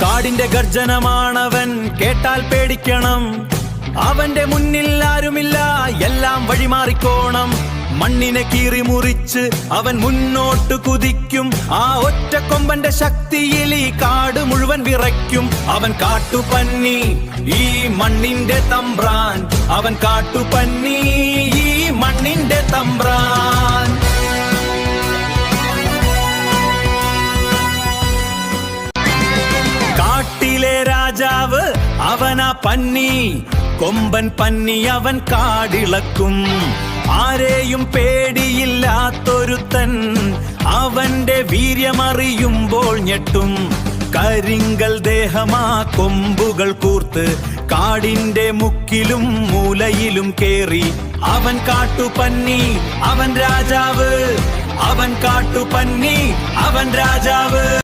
കാടിന്റെ ഗർജനമാണവൻ, കേട്ടാൽ പേടിക്കണം. അവന്റെ മുന്നിൽ ആരുമില്ല, എല്ലാം വഴിമാറിക്കോണം. മണ്ണിനെ കീറി മുറിച്ച് അവൻ മുന്നോട്ട് കുതിക്കും. ആ ഒറ്റ കൊമ്പന്റെ ശക്തിയിൽ ഈ കാട് മുഴുവൻ വിറയ്ക്കും. അവൻ കാട്ടുപന്നി, ഈ മണ്ണിന്റെ തമ്പ്രാൻ. അവൻ കാട്ടുപന്നി, ഈ മണ്ണിന്റെ തമ്പ്രാൻ. കാട്ടിലെ രാജാവ് അവനാ പന്നി, കൊമ്പൻ പന്നി. അവൻ കാടിളക്കും. ആരെയും പേടിയില്ലാത്തൊരുത്തൻ, അവന്റെ വീര്യമറിയുമ്പോൾ ഞെട്ടും. കരിങ്കൽ ദേഹമാ കൊമ്പുകൾ കൂർത്ത് കാടിന്റെ മുക്കിലും മൂലയിലും കേറി. അവൻ കാട്ടുപന്നി, അവൻ രാജാവ്. അവൻ കാട്ടുപന്നി, അവൻ രാജാവ്.